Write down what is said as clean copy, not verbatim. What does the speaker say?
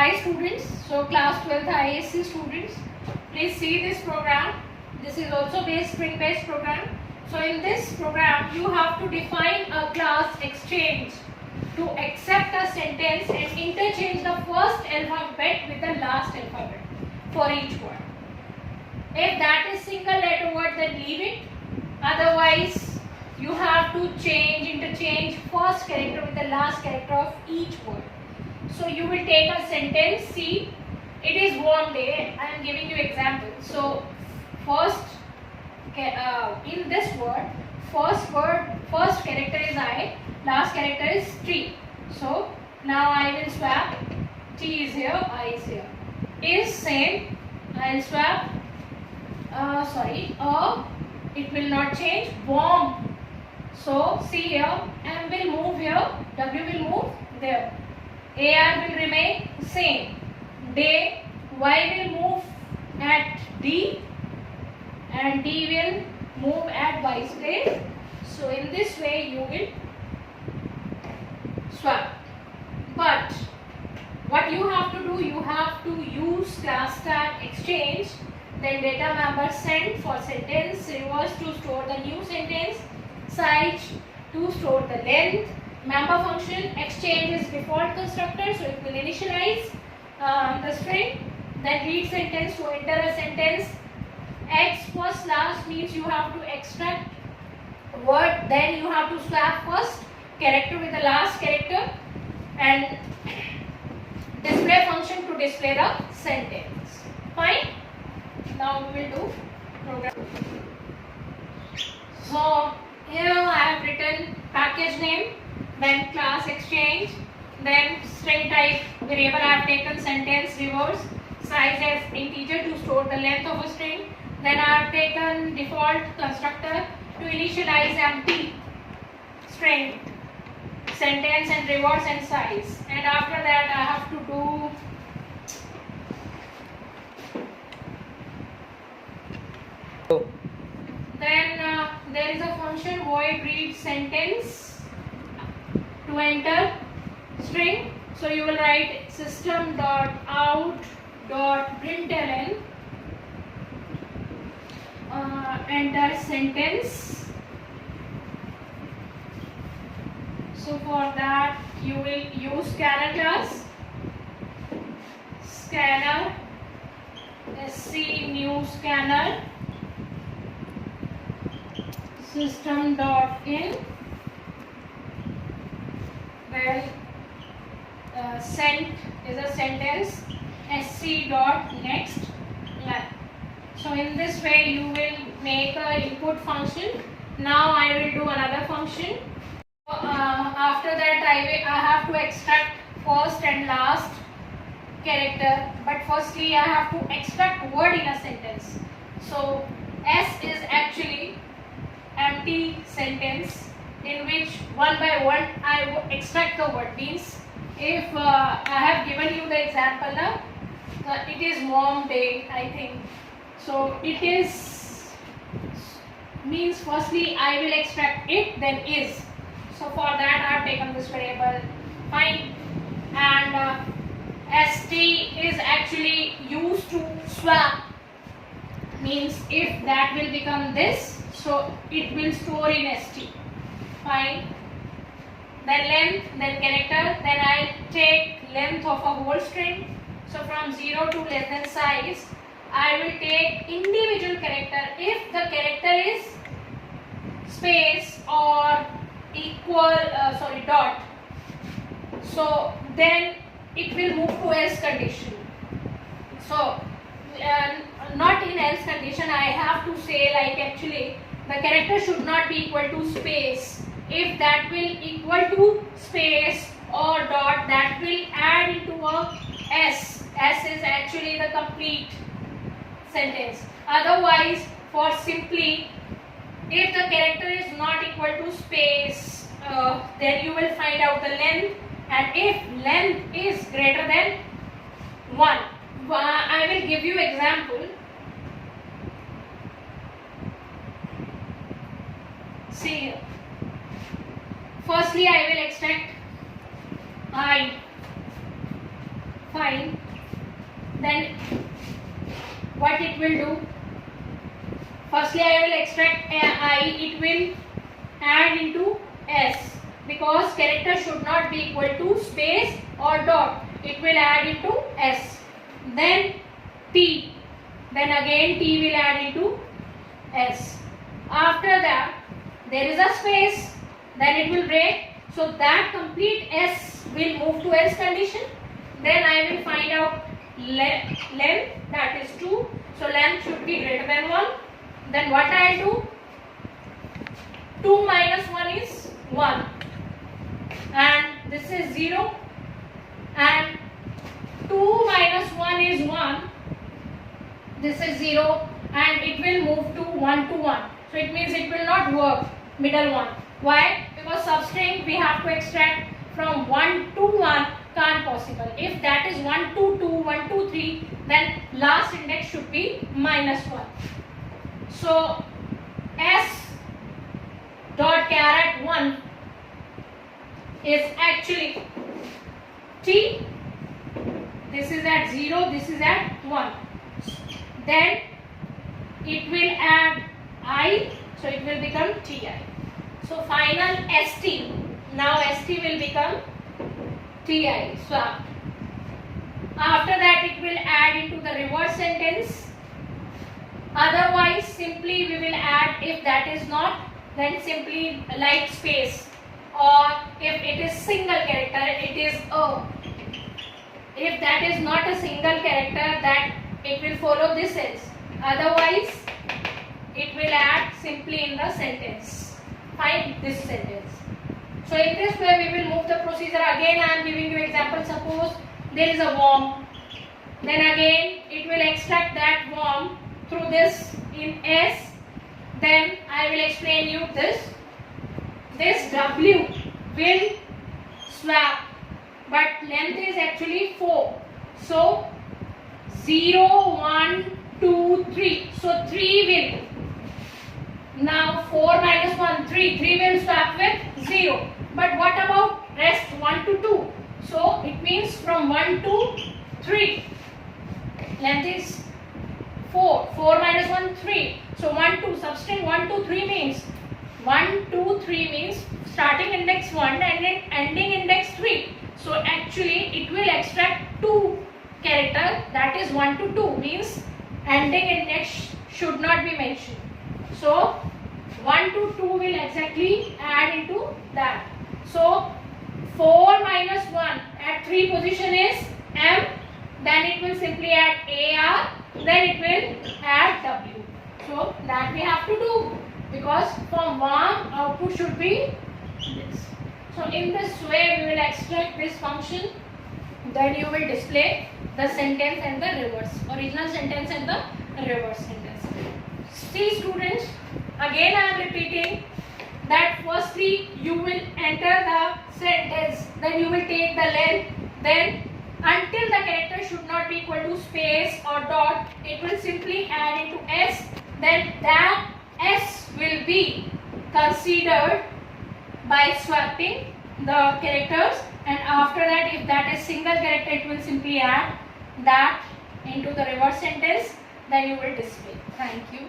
Hi students, so class 12th ISC students, please see this program. This is also string based program. So in this program you have to define a class exchange to accept a sentence and interchange the first alphabet with the last alphabet for each word. If that is single letter word, then leave it. Otherwise you have to interchange first character with the last character of each word. So you will take a sentence. See, it is warm day. I am giving you example. So first, in this word, first character is I, last character is tree. So now I will swap. T is here, I is here. Is same. I will swap. It will not change. Warm. So see here, M will move here, W will move there. AR will remain same. Day, Y will move at D and D will move at Y's place. So in this way you will swap. But what you have to do, you have to use class tag exchange, then data member send for sentence, reverse to store the new sentence, size to store the length, member function, exchange is default constructor, so it will initialize the string, then read sentence to enter a sentence. X first last means you have to extract word, then you have to swap first character with the last character, and display function to display the sentence. Fine. Now we will do program. So here I have written package name, then class exchange, then string type variable I have taken sentence reverse, size as integer to store the length of a string, then I have taken default constructor to initialize empty string, sentence and reverse and size, and after that I have to do then there is a function void read sentence to enter string. So you will write system dot out dot println enter sentence. So for that you will use scanner class, scanner sc new scanner system dot in, then sent is a sentence sc dot next line. So in this way you will make a input function. Now I will do another function. After that I have to extract first and last character, but firstly I have to extract word in a sentence. So S is actually empty sentence in which one by one I would extract the word. Means if I have given you the example now, it is warm day, I think. So it is means firstly I will extract it, then is. So for that I have taken this variable. Fine. And st is actually used to swap. Means if that will become this, so it will store in st. Fine. Then length, then character, then I take length of a whole string. So from 0 to less than size, I will take individual character. If the character is space or equal, dot, so then it will move to else condition. So not in else condition, I have to say like actually the character should not be equal to space. If that will equal to space or dot, that will add into a s. S is actually the complete sentence. Otherwise, for simply, if the character is not equal to space, then you will find out the length, and if length is greater than 1, I will give you example. See here. Firstly, I will extract I. Fine. Then what it will do? Firstly, I will extract I. It will add into S, because character should not be equal to space or dot. It will add into S. Then T. Then again T will add into S. After that, there is a space. Then it will break. So that complete S will move to else condition. Then I will find out length, that is 2. So length should be greater than 1. Then what I will do? 2 minus 1 is 1. And this is 0. And 2 minus 1 is 1. This is 0. And it will move to 1 to 1. So it means it will not work, middle one. Why? Because substring we have to extract from 1 to 1 can't possible. If that is 1 to 2, 1 to 3, then last index should be minus 1. So S dot caret 1 is actually T. This is at 0, this is at 1. Then it will add I, so it will become Ti. So final St. Now St will become Ti. Swap. After that it will add into the reverse sentence. Otherwise simply we will add, if that is not, then simply like space, or if it is single character it is a. If that is not a single character, that it will follow this else. Otherwise it will add simply in the sentence. Find this sentence. So in this way we will move the procedure. Again I am giving you example. Suppose there is a worm. Then again it will extract that worm through this in S. Then I will explain you this. This W will swap, but length is actually 4. So 0, 1, 2, 3. So 3 will. Now 4 minus 1, 3. 3 will swap with 0. But what about rest 1 to 2? So it means from 1 to 3. Length is 4. 4 minus 1, 3. So 1, 2. Substring 1, 2, 3 means 1, 2, 3 means starting index 1 and then ending index 3. So actually it will extract 2 character, that is 1 to 2 means ending index should not be mentioned. So 1 to 2 will exactly add into that. So 4 minus 1 at 3 position is M. Then it will simply add AR. Then it will add W. So that we have to do, because from 1 output should be this. So in this way we will extract this function. Then you will display the sentence and the reverse. Original sentence and the reverse sentence. See students, again I am repeating that firstly you will enter the sentence, then you will take the length, then until the character should not be equal to space or dot, it will simply add into S. Then that S will be considered by swapping the characters, and after that if that is single character it will simply add that into the reverse sentence, then you will display. Thank you.